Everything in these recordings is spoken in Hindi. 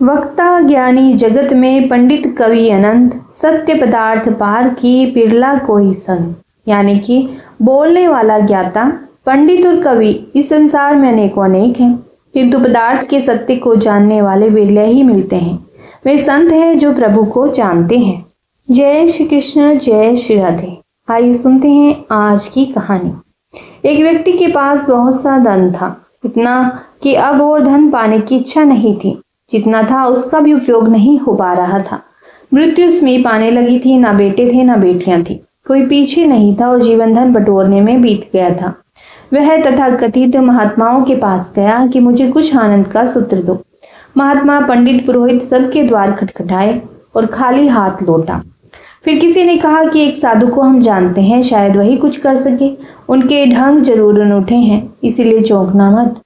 वक्ता ज्ञानी जगत में पंडित कवि अनंत, सत्य पदार्थ पार की बिरला कोई संत। यानी कि बोलने वाला ज्ञाता, पंडित और कवि इस संसार में अनेकों अनेक हैं, किंतु पदार्थ के सत्य को जानने वाले बिरले ही मिलते हैं। वे संत हैं जो प्रभु को जानते हैं। जय श्री कृष्ण, जय श्री राधे। आइए सुनते हैं आज की कहानी। एक व्यक्ति के पास बहुत सा धन था, इतना कि अब और धन पाने की इच्छा नहीं थी। जितना था उसका भी उपयोग नहीं हो पा रहा था। मृत्यु समीप आने लगी थी। ना बेटे थे ना बेटियां थी, कोई पीछे नहीं था और जीवन धन बटोरने में बीत गया था। वह तथाकथित महात्माओं के पास गया कि मुझे कुछ आनंद का सूत्र दो। महात्मा, पंडित, पुरोहित सबके द्वार खटखटाए और खाली हाथ लौटा। फिर किसी ने कहा कि एक साधु को हम जानते हैं, शायद वही कुछ कर सके। उनके ढंग जरूर अनूठे हैं, इसीलिए चौंकना मत।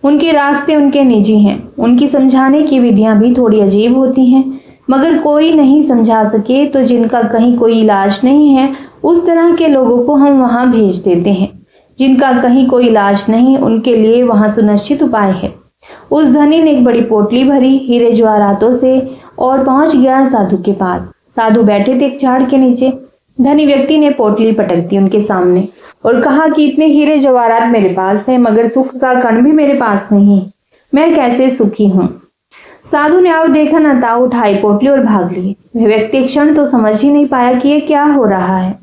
उनके रास्ते उनके निजी हैं, उनकी समझाने की विधियां भी थोड़ी अजीब होती हैं, मगर कोई नहीं समझा सके तो जिनका कहीं कोई इलाज नहीं है उस तरह के लोगों को हम वहां भेज देते हैं। जिनका कहीं कोई इलाज नहीं, उनके लिए वहां सुनिश्चित उपाय है। उस धनी ने एक बड़ी पोटली भरी हीरे जवाहरातों से और पहुंच गया साधु के पास। साधु बैठे थे एक झाड़ के नीचे। धनी व्यक्ति ने पोटली पटक दी उनके सामने और कहा कि इतने हीरे जवाहरात मेरे पास है, मगर सुख का कण भी मेरे पास नहीं। मैं कैसे सुखी हूँ। साधु ने अब देखा न था, उठाई पोटली और भाग लिए। वह व्यक्ति एक क्षण तो समझ ही नहीं पाया कि ये क्या हो रहा है।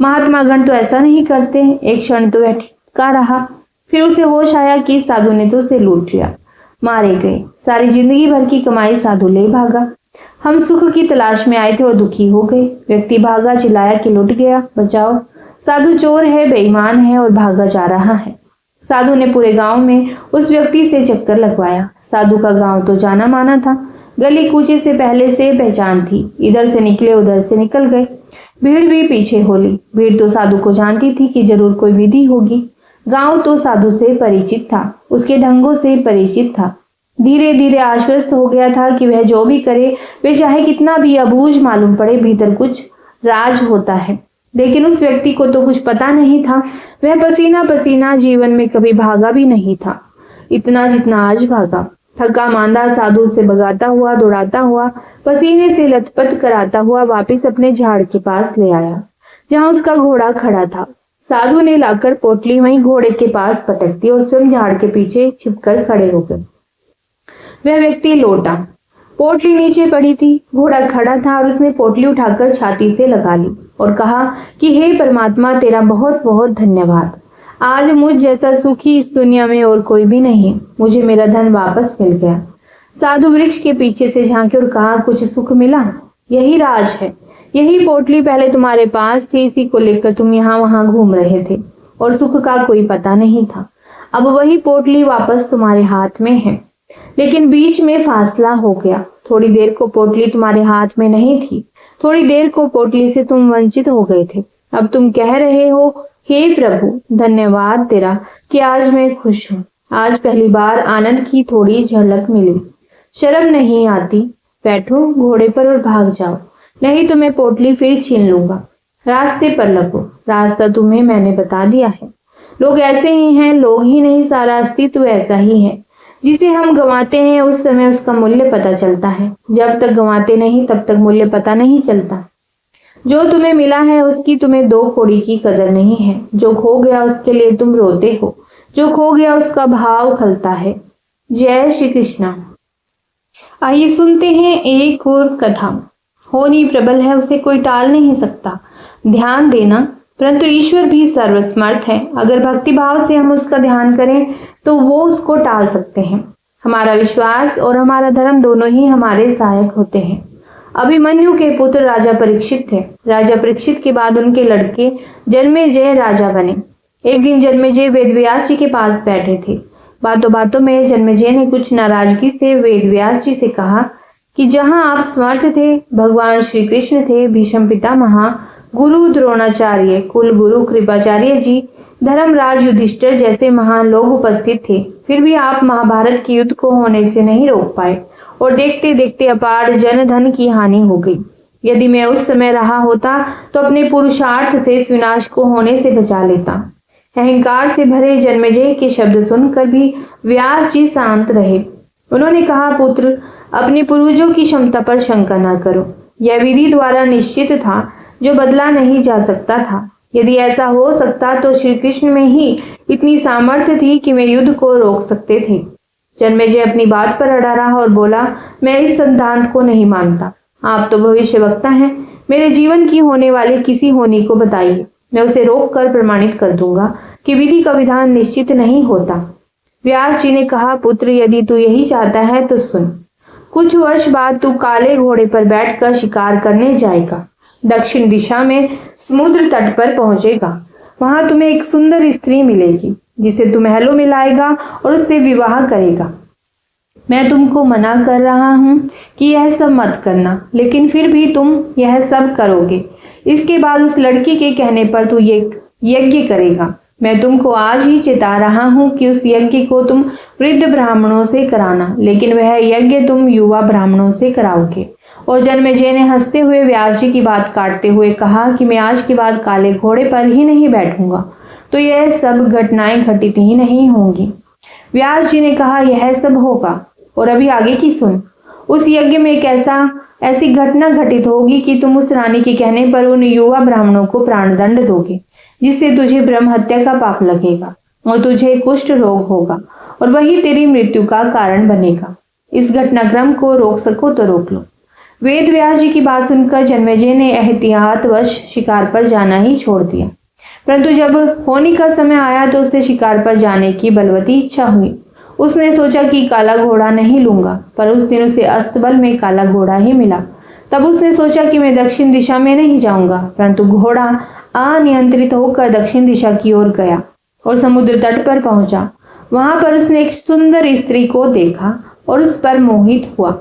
महात्मा गण तो ऐसा नहीं करते। एक क्षण तो वह ठिका रहा, फिर उसे होश आया कि साधु ने तो उसे लूट लिया। मारे गए। सारी जिंदगी भर की कमाई साधु ले भागा। हम सुख की तलाश में आए थे और दुखी हो गए। व्यक्ति भागा, चिल्लाया कि लुट गया, बचाओ। साधु चोर है, बेईमान है और भागा जा रहा है। साधु ने पूरे गांव में उस व्यक्ति से चक्कर लगवाया। साधु का गांव तो जाना माना था। गली कूचे से पहले से पहचान थी। इधर से निकले उधर से निकल गए। भीड़ भी पीछे होली। भीड़ तो साधु को जानती थी कि जरूर कोई विधि होगी। गांव तो साधु से परिचित था, उसके ढंगों से परिचित था। धीरे धीरे आश्वस्त हो गया था कि वह जो भी करे, वे चाहे कितना भी अबूझ मालूम पड़े, भीतर कुछ राज होता है। लेकिन उस व्यक्ति को तो कुछ पता नहीं था। वह पसीना पसीना जीवन में कभी भागा भी नहीं था, इतना जितना आज भागा। थका मांदा साधु से भगाता हुआ, दौड़ाता हुआ, पसीने से लथपथ कराता हुआ वापिस अपने झाड़ के पास ले आया, जहां उसका घोड़ा खड़ा था। साधु ने लाकर पोटली वहीं घोड़े के पास पटक दी और स्वयं झाड़ के पीछे छिपकर खड़े हो गए। वह व्यक्ति लौटा। पोटली नीचे पड़ी थी, घोड़ा खड़ा था और उसने पोटली उठाकर छाती से लगा ली और कहा कि हे परमात्मा, तेरा बहुत बहुत धन्यवाद। आज मुझ जैसा सुखी इस दुनिया में और कोई भी नहीं। मुझे मेरा धन वापस मिल गया। साधु वृक्ष के पीछे से झांके और कहा, कुछ सुख मिला? यही राज है। यही पोटली पहले तुम्हारे पास थी, इसी को लेकर तुम यहाँ वहां घूम रहे थे और सुख का कोई पता नहीं था। अब वही पोटली वापस तुम्हारे हाथ में है, लेकिन बीच में फासला हो गया। थोड़ी देर को पोटली तुम्हारे हाथ में नहीं थी, थोड़ी देर को पोटली से तुम वंचित हो गए थे। अब तुम कह रहे हो, हे प्रभु, धन्यवाद तेरा कि आज मैं खुश हूँ। आज पहली बार आनंद की थोड़ी झलक मिली। शर्म नहीं आती? बैठो घोड़े पर और भाग जाओ, नहीं तो मैं पोटली फिर छीन लूंगा। रास्ते पर लगो, रास्ता तुम्हें मैंने बता दिया है। लोग ऐसे ही हैं, लोग ही नहीं, सारा अस्तित्व ऐसा ही है। जिसे हम गंवाते हैं उस समय उसका मूल्य पता चलता है। जब तक गंवाते नहीं तब तक मूल्य पता नहीं चलता। जो तुम्हें मिला है उसकी तुम्हें दो कौड़ी की कदर नहीं है। जो खो गया उसके लिए तुम रोते हो, जो खो गया उसका भाव खलता है। जय श्री कृष्ण। आइए सुनते हैं एक और कथा। होनी प्रबल है, उसे कोई टाल नहीं सकता। ध्यान देना, परंतु ईश्वर भी सर्वसमर्थ है। अगर भक्ति भाव से हम उसका ध्यान करें तो वो उसको टाल सकते हैं। हमारा विश्वास और हमारा धर्म दोनों ही हमारे सहायक होते हैं। अभिमन्यु के पुत्र राजा परीक्षित थे। राजा परीक्षित के बाद उनके लड़के जन्मेजय राजा बने। एक दिन जन्मेजय वेदव्यास जी के पास बैठे थे। बातों बातों में जन्मेजय ने कुछ नाराजगी से वेदव्यास जी से कहा कि जहां आप समर्थ थे, भगवान श्री कृष्ण थे, भीष्म पितामह, गुरु द्रोणाचार्य, कुल गुरु कृपाचार्य जी, धर्मराज युधिष्ठिर जैसे महान लोग उपस्थित थे, फिर भी आप महाभारत के युद्ध को होने से नहीं रोक पाए और देखते देखते अपार जन धन की हानि हो गई। यदि मैं उस समय रहा होता तो अपने पुरुषार्थ से इस विनाश को होने से बचा लेता। अहंकार से भरे जन्मेजय के शब्द सुनकर भी व्यास जी शांत रहे। उन्होंने कहा, पुत्र, अपने पूर्वजों की क्षमता पर शंका न करो। यह विधि द्वारा निश्चित था, जो बदला नहीं जा सकता था। यदि ऐसा हो सकता तो श्री कृष्ण में ही इतनी सामर्थ्य थी कि वे युद्ध को रोक सकते थे। जन्मेजय अपनी बात पर अड़ा रहा और बोला, मैं इस सिद्धांत को नहीं मानता। आप तो भविष्यवक्ता हैं, मेरे जीवन की होने वाले किसी होनी को बताइए, मैं उसे रोक कर प्रमाणित कर दूंगा कि विधि का विधान निश्चित नहीं होता। व्यास जी ने कहा, पुत्र, यदि तू यही चाहता है तो सुन। कुछ वर्ष बाद तू काले घोड़े पर बैठकर शिकार करने जाएगा। दक्षिण दिशा में समुद्र तट पर पहुंचेगा। वहां तुम्हें एक सुंदर स्त्री मिलेगी, जिसे तू महलों में लाएगा और उससे विवाह करेगा। मैं तुमको मना कर रहा हूं कि यह सब मत करना, लेकिन फिर भी तुम यह सब करोगे। इसके बाद उस लड़की के कहने पर तू यज्ञ करेगा। मैं तुमको आज ही चेता रहा हूं कि उस यज्ञ को तुम वृद्ध ब्राह्मणों से कराना, लेकिन वह यज्ञ तुम युवा ब्राह्मणों से कराओगे। और जन्मेजय ने हंसते हुए व्यास जी की बात काटते हुए कहा कि मैं आज के बाद काले घोड़े पर ही नहीं बैठूंगा, तो यह सब घटनाएं घटित ही नहीं होंगी। व्यास जी ने कहा, यह सब होगा, और अभी आगे की सुन। उस यज्ञ में एक ऐसी घटना घटित होगी कि तुम उस रानी के कहने पर उन युवा ब्राह्मणों को प्राणदंड दोगे, जिससे तुझे ब्रह्म हत्या का पाप लगेगा और तुझे कुष्ठ रोग होगा, और वही तेरी मृत्यु का कारण बनेगा। इस घटनाक्रम को रोक सको तो रोक लो। वेद व्यास जी की बात सुनकर जन्मेजय ने एहतियातवश शिकार पर जाना ही छोड़ दिया। परंतु जब होनी का समय आया तो उसे शिकार पर जाने की बलवती इच्छा हुई। उसने सोचा कि काला घोड़ा नहीं लूंगा, पर उस दिन उसे अस्तबल में काला घोड़ा ही मिला। तब उसने सोचा कि मैं दक्षिण दिशा में नहीं जाऊंगा, परंतु घोड़ा अनियंत्रित होकर दक्षिण दिशा की ओर गया और समुद्र तट पर पहुंचा। वहां पर उसने एक सुंदर स्त्री को देखा और उस पर मोहित हुआ।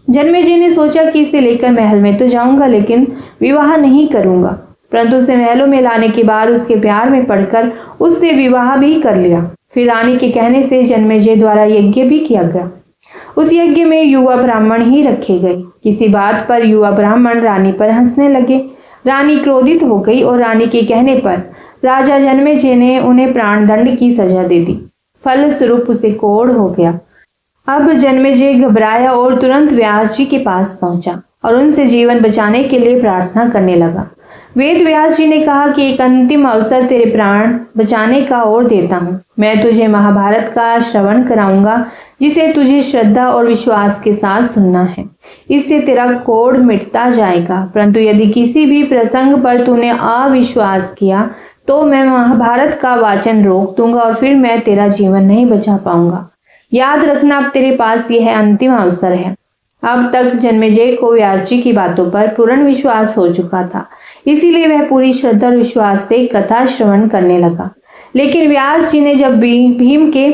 जन्मेजय ने सोचा कि इसे लेकर महल में तो जाऊंगा, लेकिन विवाह नहीं करूंगा। परंतु उसे महलों में लाने के बाद उसके प्यार में पड़कर उससे विवाह भी कर लिया। फिर रानी के कहने से जन्मेजय द्वारा यज्ञ भी किया गया। उस यज्ञ में युवा ब्राह्मण ही रखे गए। किसी बात पर युवा ब्राह्मण रानी पर हंसने लगे। रानी क्रोधित हो गई और रानी के कहने पर राजा जन्मेजय ने उन्हें प्राणदंड की सजा दे दी। फलस्वरूप उसे कोढ़ हो गया। अब जन्मेजय घबराया और तुरंत व्यास जी के पास पहुंचा और उनसे जीवन बचाने के लिए प्रार्थना करने लगा। वेद व्यास जी ने कहा कि एक अंतिम अवसर तेरे प्राण बचाने का और देता हूँ। मैं तुझे महाभारत का श्रवण कराऊंगा, जिसे तुझे श्रद्धा और विश्वास के साथ सुनना है। इससे तेरा कोढ़ मिटता जाएगा। परंतु यदि किसी भी प्रसंग पर तूने अविश्वास किया तो मैं महाभारत का वाचन रोक दूंगा और फिर मैं तेरा जीवन नहीं बचा पाऊंगा। याद रखना, अब तेरे पास यह अंतिम अवसर है। अब तक जन्मेजय को व्यास जी की बातों पर पूर्ण विश्वास हो चुका था, इसीलिए वह पूरी श्रद्धा और विश्वास से कथा श्रवण करने लगा। लेकिन व्यास जी ने जब भीम के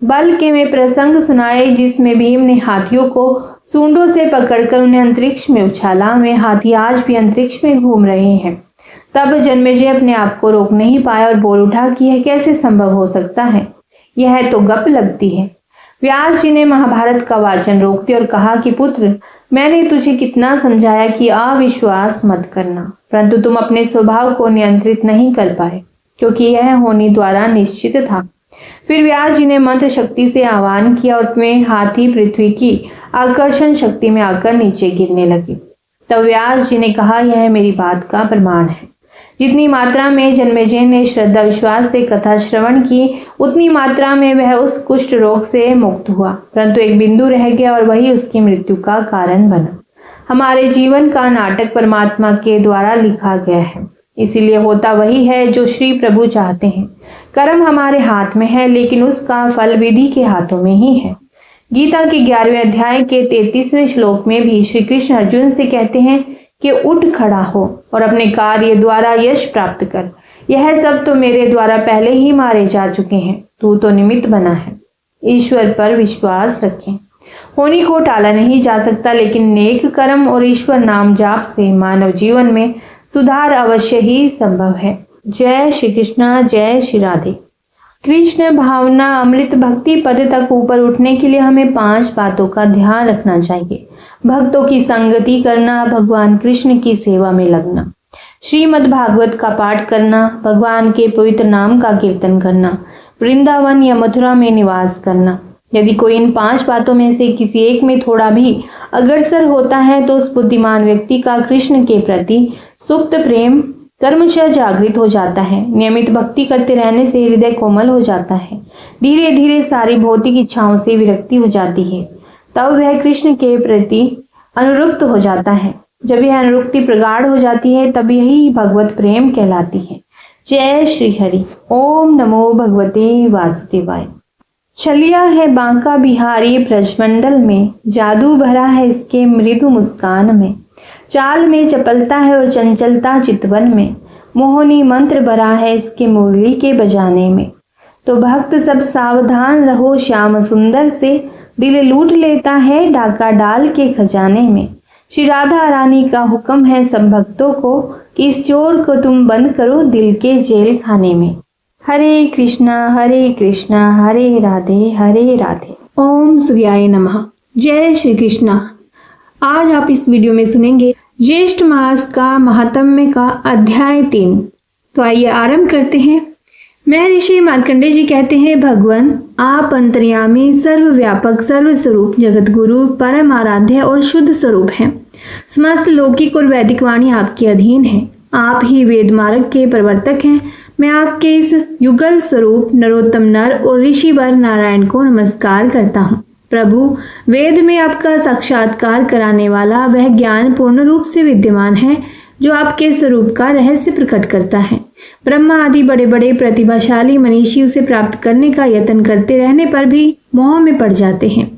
बल के में प्रसंग सुनाए, जिसमें भीम ने हाथियों को सूंडों से पकड़कर उन्हें अंतरिक्ष में उछाला, वे हाथी आज भी अंतरिक्ष में घूम रहे हैं, तब जन्मेजय अपने आप को रोक नहीं पाया और बोल उठा कि यह कैसे संभव हो सकता है, यह तो गप लगती है। व्यास जी ने महाभारत का वाचन रोक दिया और कहा कि पुत्र, मैंने तुझे कितना समझाया कि अविश्वास मत करना, परंतु तुम अपने स्वभाव को नियंत्रित नहीं कर पाए, क्योंकि यह होनी द्वारा निश्चित था। फिर व्यास जी ने मंत्र शक्ति से आह्वान किया और वे हाथी पृथ्वी की आकर्षण शक्ति में आकर नीचे गिरने लगे। तब व्यास जी ने कहा, यह मेरी बात का प्रमाण है। जितनी मात्रा में जन्मेजय ने श्रद्धा विश्वास से कथा श्रवण की, उतनी मात्रा में वह उस कुष्ठ रोग से मुक्त हुआ, परंतु एक बिंदु रह गया और वही उसकी मृत्यु का कारण बना। हमारे जीवन का नाटक परमात्मा के द्वारा लिखा गया है, इसीलिए होता वही है जो श्री प्रभु चाहते हैं। कर्म हमारे हाथ में है, लेकिन उसका फल विधि के हाथों में ही है। गीता के 11वें अध्याय के 33वें श्लोक में भी श्री कृष्ण अर्जुन से कहते हैं कि उठ खड़ा हो और अपने कार्य द्वारा यश प्राप्त कर। यह सब तो मेरे द्वारा पहले ही मारे जा चुके हैं, तू तो निमित्त बना है। ईश्वर पर विश्वास रखें। होनी को टाला नहीं जा सकता, लेकिन नेक कर्म और ईश्वर नाम जाप से मानव जीवन में सुधार अवश्य ही संभव है। जय श्री कृष्णा, जय श्री राधे। कृष्ण भावना अमृत भक्ति पद तक ऊपर उठने के लिए हमें 5 बातों का ध्यान रखना चाहिए। भक्तों की संगति करना, भगवान कृष्ण की सेवा में लगना, श्रीमद् भागवत का पाठ करना, भगवान के पवित्र नाम का कीर्तन करना, वृंदावन या मथुरा में निवास करना, यदि कोई इन 5 बातों में से किसी एक में थोड़ा भी अग्रसर होता है तो उस बुद्धिमान व्यक्ति का कृष्ण के प्रति सुप्त प्रेम कर्मशः जागृत हो जाता है। नियमित भक्ति करते रहने से हृदय कोमल हो जाता है। धीरे धीरे सारी भौतिक इच्छाओं से विरक्ति हो जाती है। तब वह कृष्ण के प्रति अनुरक्त हो जाता है। जब यह अनुरक्ति प्रगाढ़ हो जाती है तब यही भगवत प्रेम कहलाती है। जय श्री हरि। ओम नमो भगवते वासुदेवाय। छलिया है बांका बिहारी ब्रजमंडल में, जादू भरा है इसके मृदु मुस्कान में। चाल में चपलता है और चंचलता चितवन में, मोहनी मंत्र भरा है इसके मुरली के बजाने में। तो भक्त सब सावधान रहो श्याम सुंदर से, दिल लूट लेता है डाका डाल के खजाने में। श्री राधा रानी का हुक्म है सब भक्तों को कि इस चोर को तुम बंद करो दिल के जेल खाने में। हरे कृष्णा हरे राधे। ओम सूर्याय नमः। जय श्री कृष्णा। आज आप इस वीडियो में सुनेंगे ज्येष्ठ मास का महात्म्य का अध्याय 3। तो आइए आरंभ करते हैं। महर्षि मार्कंडेय जी कहते हैं, भगवान आप अंतर्यामी सर्वव्यापक सर्वस्वरूप जगत गुरु परम आराध्य और शुद्ध स्वरूप हैं। समस्त लौकिक और वैदिक वाणी आपके अधीन है। आप ही वेद मार्ग के प्रवर्तक हैं। मैं आपके इस युगल स्वरूप नरोत्तम नर और ऋषिवर नारायण को नमस्कार करता हूँ। प्रभु, वेद में आपका साक्षात्कार कराने वाला वह ज्ञान पूर्ण रूप से विद्यमान है जो आपके स्वरूप का रहस्य प्रकट करता है। ब्रह्मा आदि बड़े बड़े प्रतिभाशाली मनीषी उसे प्राप्त करने का यत्न करते रहने पर भी मोह में पड़ जाते हैं।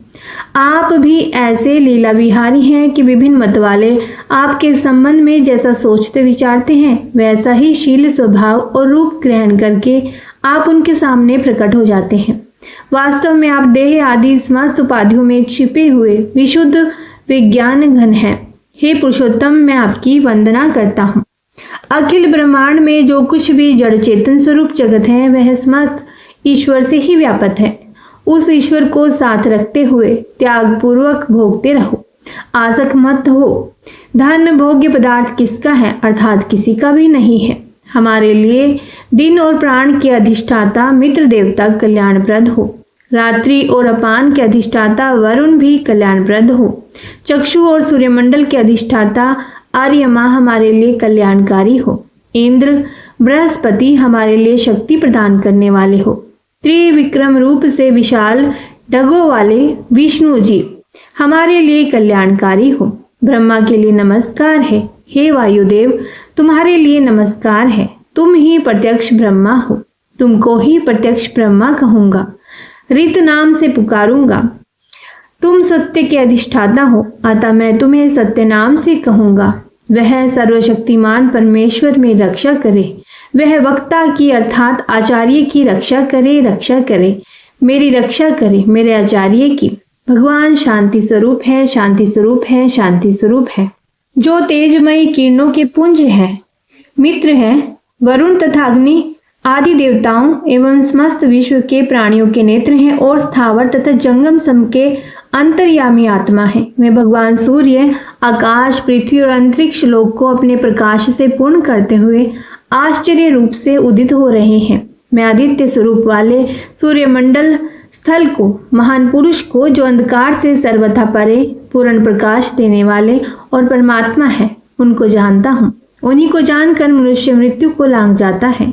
आप भी ऐसे लीला विहारी हैं कि विभिन्न मत वाले आपके संबंध में जैसा सोचते विचारते हैं वैसा ही शील स्वभाव और रूप ग्रहण करके आप उनके सामने प्रकट हो जाते हैं। वास्तव में आप देह आदि समस्त उपाधियों में छिपे हुए विशुद्ध विज्ञान घन हैं। हे पुरुषोत्तम, मैं आपकी वंदना करता हूँ। अखिल ब्रह्मांड में जो कुछ भी जड़ चेतन स्वरूप जगत है वह समस्त ईश्वर से ही व्यापक है। उस ईश्वर को साथ रखते हुए त्याग पूर्वक भोगते रहो, आसक्त मत हो। धन भोग्य पदार्थ किसका है, अर्थात किसी का भी नहीं है। हमारे लिए दिन और प्राण के अधिष्ठाता मित्र देवता कल्याणप्रद हो। रात्रि और अपान के अधिष्ठाता वरुण भी कल्याणप्रद हो। चक्षु और सूर्यमंडल के अधिष्ठाता आर्यमा हमारे लिए कल्याणकारी हो। इंद्र बृहस्पति हमारे लिए शक्ति प्रदान करने वाले हो। त्रिविक्रम रूप से विशाल डगों वाले विष्णु जी हमारे लिए कल्याणकारी हो। ब्रह्मा के लिए नमस्कार है। हे वायुदेव, तुम्हारे लिए नमस्कार है। तुम ही प्रत्यक्ष ब्रह्मा हो। तुमको ही प्रत्यक्ष ब्रह्मा कहूंगा, रित नाम से पुकारूंगा। तुम सत्य के अधिष्ठाता हो, अतः मैं तुम्हें सत्य नाम से कहूंगा। वह सर्वशक्तिमान परमेश्वर में रक्षा करे। वह वक्ता की अर्थात आचार्य की रक्षा करे, मेरी रक्षा करे, मेरे आचार्य की। भगवान शांति स्वरूप है, शांति स्वरूप है, शांति स्वरूप है, जो तेजमयी किरणों के पुंज है। मित्र है। वरुण तथा अग्नि आदि देवताओं एवं समस्त विश्व के प्राणियों के नेत्र हैं और स्थावर तथा जंगम सम के अंतर्यामी आत्मा है। वे भगवान सूर्य आकाश, पृथ्वी और अंतरिक्ष लोक को अपने प्रकाश से पूर्ण करते हुए आश्चर्य रूप से उदित हो रहे हैं। मैं आदित्य स्वरूप वाले सूर्यमंडल स्थल को, महान पुरुष को, जो अंधकार से सर्वथा परे पूर्ण प्रकाश देने वाले और परमात्मा है, उनको जानता हूँ। उन्हीं को जानकर मनुष्य मृत्यु को लांघ जाता है।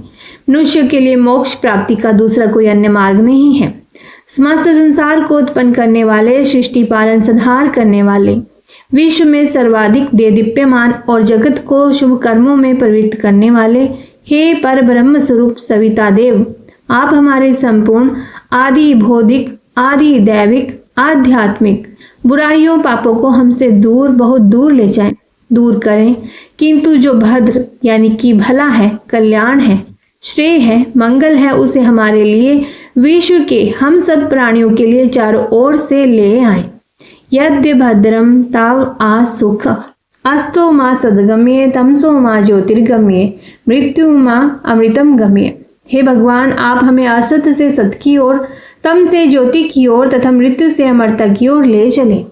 मनुष्य के लिए मोक्ष प्राप्ति का दूसरा कोई अन्य मार्ग नहीं है। समस्त संसार को उत्पन्न करने वाले, सृष्टि पालन संहार करने वाले, विश्व में सर्वाधिक देदीप्यमान और जगत को शुभ कर्मों में प्रवृत्त करने वाले, हे पर ब्रह्म स्वरूप सविता देव, आप हमारे संपूर्ण आदि भौतिक, आदि दैविक, आध्यात्मिक बुराइयों पापों को हमसे दूर, बहुत दूर ले जाएं, दूर करें। किंतु जो भद्र यानी कि भला है, कल्याण है, श्रेय है, मंगल है, उसे हमारे लिए, विश्व के हम सब प्राणियों के लिए चारों ओर से ले आए। यद्य भद्रम ताव आ सुख, अस्तो माँ सदगम्ये, तमसो माँ ज्योतिर्गम्ये, मृत्यु माँ अमृतम गम्ये। हे भगवान, आप हमें असत से सत की ओर, तम से ज्योति की ओर तथा मृत्यु से अमरता की ओर ले चले।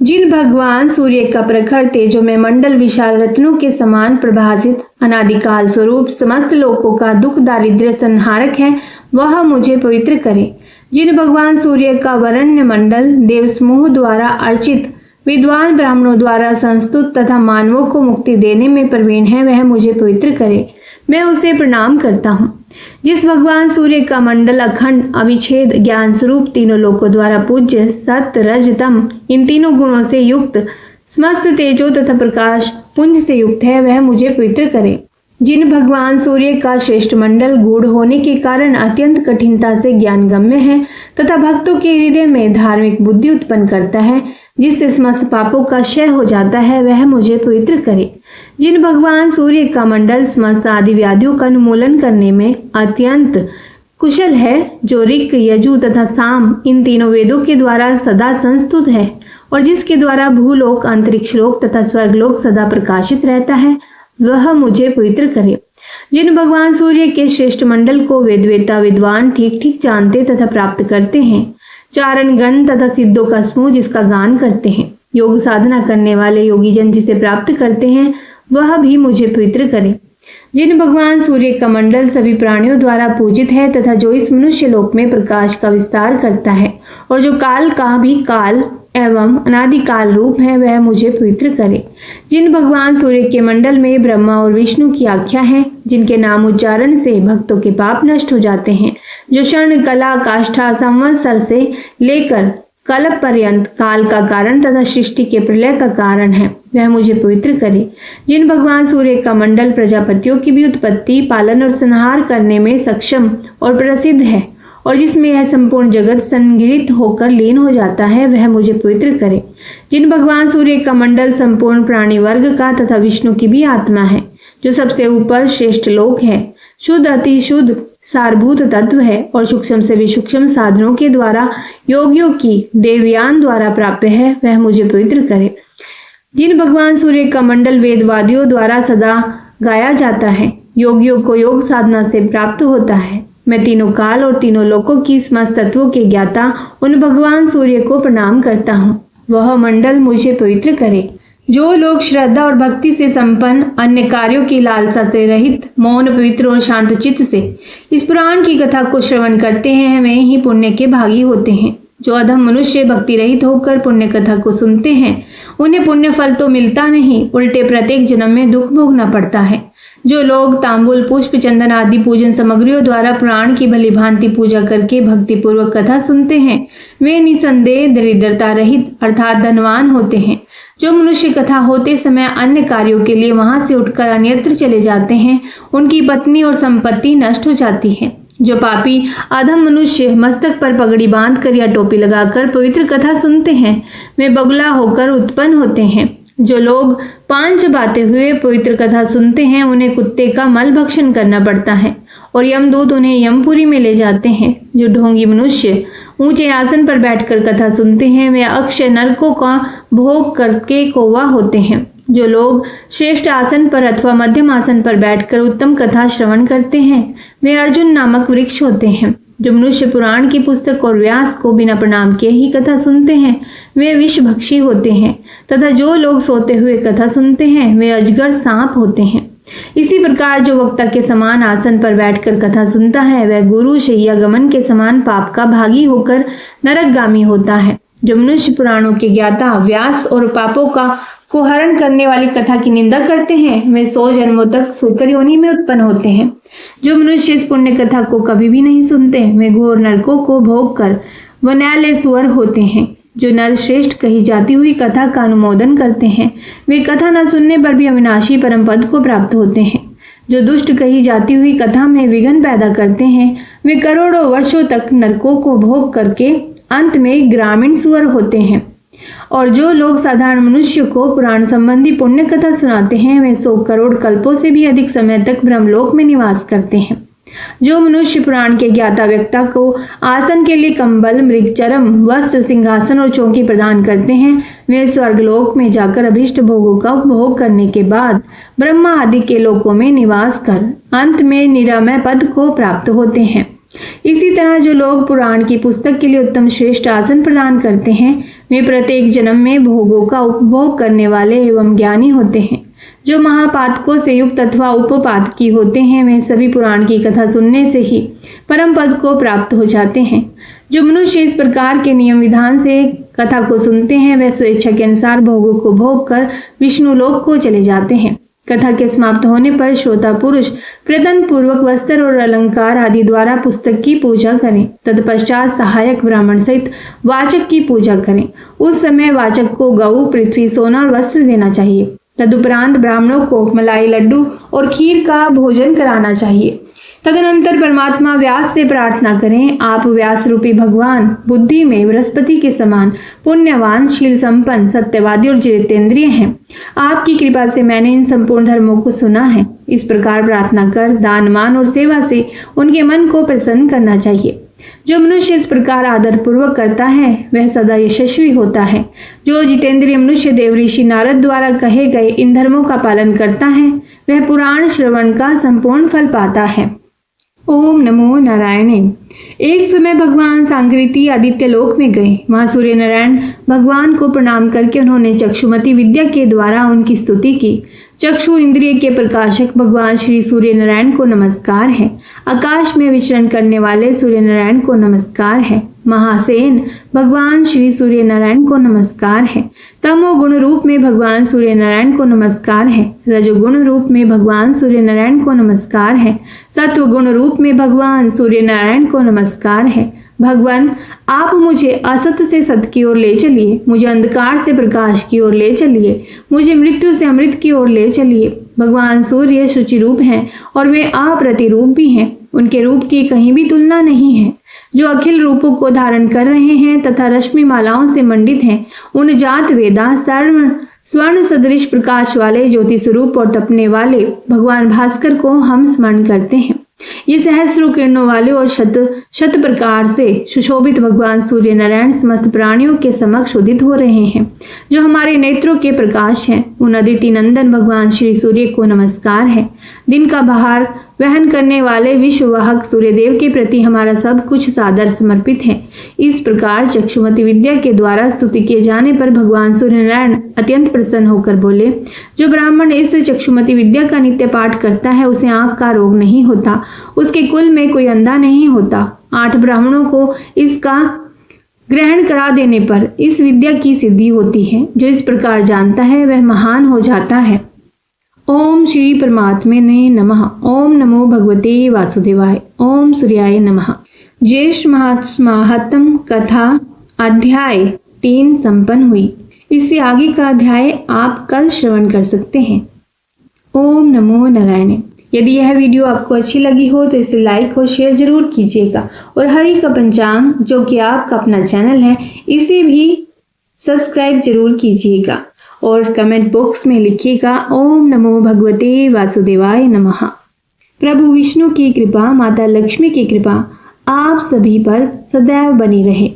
जिन भगवान सूर्य का प्रखर तेजो में मंडल विशाल रत्नों के समान प्रभासित अनादिकाल स्वरूप समस्त लोकों का दुख दारिद्र्य संहारक है, वह मुझे पवित्र करे। जिन भगवान सूर्य का वरण्य मंडल देव समूह द्वारा अर्चित विद्वान ब्राह्मणों द्वारा संस्तुत तथा मानवों को मुक्ति देने में प्रवीण है, वह मुझे पवित्र करे, मैं उसे प्रणाम करता हूँ। जिस भगवान सूर्य का मंडल अखंड अविच्छेद ज्ञान स्वरूप तीनों लोकों द्वारा पूज्य सत्य रज तम इन तीनों गुणों से युक्त समस्त तेजो तथा प्रकाश पुंज से युक्त है, वह मुझे पवित्र करे। जिन भगवान सूर्य का श्रेष्ठ मंडल गूढ़ होने के कारण अत्यंत कठिनता से ज्ञान गम्य है तथा भक्तों के हृदय में धार्मिक बुद्धि उत्पन्न करता है, जिससे समस्त पापों का क्षय हो जाता है, वह मुझे पवित्र करे। जिन भगवान सूर्य का मंडल समस्त आदि व्याधियों का उन्मूलन करने में अत्यंत कुशल है, जो ऋक् यजु तथा साम इन तीनों वेदों के द्वारा सदा संस्तुत है और जिसके द्वारा भूलोक अंतरिक्ष लोक तथा स्वर्गलोक सदा प्रकाशित रहता है, वह मुझे पवित्र करे। जिन भगवान सूर्य के श्रेष्ठ मंडल को वेदवेता विद्वान ठीक ठीक जानते तथा प्राप्त करते हैं, चारण गण तथा सिद्धों का समूह जिसका गान करते हैं, योग साधना करने वाले योगी जन जिसे प्राप्त करते हैं, वह भी मुझे पवित्र करे। जिन भगवान सूर्य का मंडल सभी प्राणियों द्वारा पूजित है तथा जो इस मनुष्य लोक में प्रकाश का विस्तार करता है और जो काल का भी काल एवं अनादिकाल रूप है, वह मुझे पवित्र करे। जिन भगवान सूर्य के मंडल में ब्रह्मा और विष्णु की आख्या है, जिनके नाम उच्चारण से भक्तों के पाप नष्ट हो जाते हैं, जो क्षण कला काष्ठा संवत्सर से लेकर कल्प पर्यंत काल का कारण तथा सृष्टि के प्रलय का कारण है, वह मुझे पवित्र करे। जिन भगवान सूर्य का मंडल प्रजापतियों की भी उत्पत्ति पालन और संहार करने में सक्षम और प्रसिद्ध है और जिसमें यह संपूर्ण जगत संग्रहित होकर लीन हो जाता है, वह मुझे पवित्र करे। जिन भगवान सूर्य का मंडल संपूर्ण प्राणी वर्ग का तथा विष्णु की भी आत्मा है, जो सबसे ऊपर श्रेष्ठ लोक है, शुद्ध अति शुद्ध सारभूत तत्व है और सूक्ष्म से भी सूक्ष्म साधनों के द्वारा योगियों की देवयान द्वारा प्राप्य है, वह मुझे पवित्र करे। जिन भगवान सूर्य का मंडल वेदवादियों द्वारा सदा गाया जाता है, योगियों को योग साधना से प्राप्त होता है, मैं तीनों काल और तीनों लोकों की समस्त तत्वों के ज्ञाता उन भगवान सूर्य को प्रणाम करता हूँ, वह मंडल मुझे पवित्र करे। जो लोग श्रद्धा और भक्ति से संपन्न अन्य कार्यों की लालसा से रहित मौन पवित्र और शांत चित्त से इस पुराण की कथा को श्रवण करते हैं, वे ही पुण्य के भागी होते हैं। जो अधम मनुष्य भक्ति रहित होकर पुण्य कथा को सुनते हैं, उन्हें पुण्य फल तो मिलता नहीं, उल्टे प्रत्येक जन्म में दुख भोगना पड़ता है। जो लोग तांबूल पुष्प चंदन आदि पूजन सामग्रियों द्वारा पुराण की भली भांति पूजा करके भक्ति पूर्वक कथा सुनते हैं, वे निसंदेह दरिद्रता रहित अर्थात धनवान होते हैं। जो मनुष्य कथा होते समय अन्य कार्यों के लिए वहां से उठकर अन्यत्र चले जाते हैं, उनकी पत्नी और संपत्ति नष्ट हो जाती है। जो पापी अधम मनुष्य मस्तक पर पगड़ी बांधकर या टोपी लगाकर पवित्र कथा सुनते हैं, वे बगुला होकर उत्पन्न होते हैं। जो लोग पान चबाते हुए पवित्र कथा सुनते हैं, उन्हें कुत्ते का मल भक्षण करना पड़ता है और यमदूत उन्हें यमपुरी में ले जाते हैं। जो ढोंगी मनुष्य ऊंचे आसन पर बैठकर कथा सुनते हैं, वे अक्षय नरकों का भोग करके कौवा होते हैं। जो लोग श्रेष्ठ आसन पर अथवा मध्यम आसन पर बैठकर उत्तम कथा श्रवण करते हैं, वे अर्जुन नामक वृक्ष होते हैं। जो मनुष्य पुराण की पुस्तक और व्यास को बिना प्रणाम किए ही कथा सुनते हैं, वे विषभक्षी होते हैं तथा जो लोग सोते हुए कथा सुनते हैं, वे अजगर सांप होते हैं। इसी प्रकार जो वक्ता के समान आसन पर बैठकर कथा सुनता है, वह गुरु शैया गमन के समान पाप का भागी होकर नरकगामी होता है। जो मनुष्य पुराणों के ज्ञाता व्यास और पापों को हरण करने वाली कथा की निंदा करते हैं, वे 100 जन्मों तक सूकर योनि में उत्पन्न होते हैं। जो मनुष्य इस पुण्य कथा को कभी भी नहीं सुनते, वे घोर नरकों को भोग कर वन्यालय सुअर होते हैं। जो नर श्रेष्ठ कही जाती हुई कथा का अनुमोदन करते हैं, वे कथा न सुनने पर भी अविनाशी परम पद को प्राप्त होते हैं। जो दुष्ट कही जाती हुई कथा में विघ्न पैदा करते हैं, वे करोड़ों वर्षों तक नरकों को भोग करके अंत में ग्रामीण सुअर होते हैं। और जो लोग साधारण मनुष्य को पुराण संबंधी पुण्य कथा सुनाते हैं, वे 100 करोड़ कल्पों से भी अधिक समय तक ब्रह्मलोक में निवास करते हैं। जो मनुष्य पुराण के ज्ञाता व्यक्ता को आसन के लिए कंबल मृगचरम वस्त्र सिंहासन और चौकी प्रदान करते हैं, वे स्वर्गलोक में जाकर अभिष्ट भोगों का उपभोग करने के बाद ब्रह्मा आदि के लोकों में निवास कर अंत में निरामय पद को प्राप्त होते हैं। इसी तरह जो लोग पुराण की पुस्तक के लिए उत्तम श्रेष्ठ आसन प्रदान करते हैं, वे प्रत्येक जन्म में भोगों का उपभोग करने वाले एवं ज्ञानी होते हैं। जो महापातकों से युक्त अथवा उपपातकी होते हैं, वे सभी पुराण की कथा सुनने से ही परम पद को प्राप्त हो जाते हैं। जो मनुष्य इस प्रकार के नियम विधान से कथा को सुनते हैं वह स्वेच्छा के अनुसार भोगों को भोग कर विष्णु लोक को चले जाते हैं। कथा के समाप्त होने पर श्रोता पुरुष प्रदन पूर्वक वस्त्र और अलंकार आदि द्वारा पुस्तक की पूजा करें। तत्पश्चात सहायक ब्राह्मण सहित वाचक की पूजा करें। उस समय वाचक को गऊ, पृथ्वी, सोना और वस्त्र देना चाहिए। तदुपरांत ब्राह्मणों को मलाई, लड्डू और खीर का भोजन कराना चाहिए। तदनंतर परमात्मा व्यास से प्रार्थना करें, आप व्यास रूपी भगवान बुद्धि में बृहस्पति के समान पुण्यवान, शील संपन्न, सत्यवादी और जितेंद्रिय हैं। आपकी कृपा से मैंने इन संपूर्ण धर्मों को सुना है। इस प्रकार प्रार्थना कर दान, मान और सेवा से उनके मन को प्रसन्न करना चाहिए। जो मनुष्य इस प्रकार आदर पूर्वक करता है वह सदा यशस्वी होता है। जो जितेंद्रिय मनुष्य देवऋषि नारद द्वारा कहे गए इन धर्मों का पालन करता है वह पुराण श्रवण का संपूर्ण फल पाता है। ओम नमो नारायणे। एक समय भगवान सांकृति आदित्य लोक में गए। वहां सूर्य नारायण भगवान को प्रणाम करके उन्होंने चक्षुमती विद्या के द्वारा उनकी स्तुति की। चक्षु इंद्रिय के प्रकाशक भगवान श्री सूर्य नारायण को नमस्कार है। आकाश में विचरण करने वाले सूर्य नारायण को नमस्कार है। महासेन भगवान श्री सूर्य नारायण को नमस्कार है। तमो गुण रूप में भगवान सूर्य नारायण को नमस्कार है। रजोगुण रूप में भगवान सूर्य नारायण को नमस्कार है। सत्व गुण रूप में भगवान सूर्य नारायण को नमस्कार है। भगवान आप मुझे असत से सत की ओर ले चलिए, मुझे अंधकार से प्रकाश की ओर ले चलिए, मुझे मृत्यु से अमृत की ओर ले चलिए। भगवान सूर्य शुचि रूप हैं और वे अप्रतिरूप भी हैं। उनके रूप की कहीं भी तुलना नहीं है। जो अखिल रूपों को धारण कर रहे हैं तथा रश्मि मालाओं से मंडित हैं, उन जात वेदा स्वर्ण सदृश प्रकाश वाले ज्योति स्वरूप और तपने वाले भगवान भास्कर को हम स्मरण करते हैं। ये सहस्रों किरणों वाले और शत प्रकार से सुशोभित भगवान सूर्य नारायण समस्त प्राणियों के समक्ष उदित हो रहे हैं, जो हमारे नेत्रों के प्रकाश हैं। उन अदिति नंदन भगवान श्री सूर्य को नमस्कार है। दिन का भार वहन करने वाले विश्ववाहक सूर्यदेव के प्रति हमारा सब कुछ सादर समर्पित है। इस प्रकार चक्षुमती विद्या के द्वारा स्तुति किए जाने पर भगवान सूर्यनारायण अत्यंत प्रसन्न होकर बोले, जो ब्राह्मण इस चक्षुमती विद्या का नित्य पाठ करता है उसे आंख का रोग नहीं होता, उसके कुल में कोई अंधा नहीं होता। 8 ब्राह्मणों को इसका ग्रहण करा देने पर इस विद्या की सिद्धि होती है। जो इस प्रकार जानता है वह महान हो जाता है। ओम श्री परमात्मे ने नमः। ओम नमो भगवते वासुदेवाय। ओम सूर्याय नमः। ज्येष्ठ महात्म कथा अध्याय 3 संपन्न हुई। इससे आगे का अध्याय आप कल श्रवण कर सकते हैं। ओम नमो नारायण। यदि यह वीडियो आपको अच्छी लगी हो तो इसे लाइक और शेयर जरूर कीजिएगा और हरि का पंचांग जो कि आपका अपना चैनल है इसे भी सब्सक्राइब जरूर कीजिएगा और कमेंट बॉक्स में लिखिएगा ओम नमो भगवते वासुदेवाय नमः। प्रभु विष्णु की कृपा, माता लक्ष्मी की कृपा आप सभी पर सदैव बनी रहे।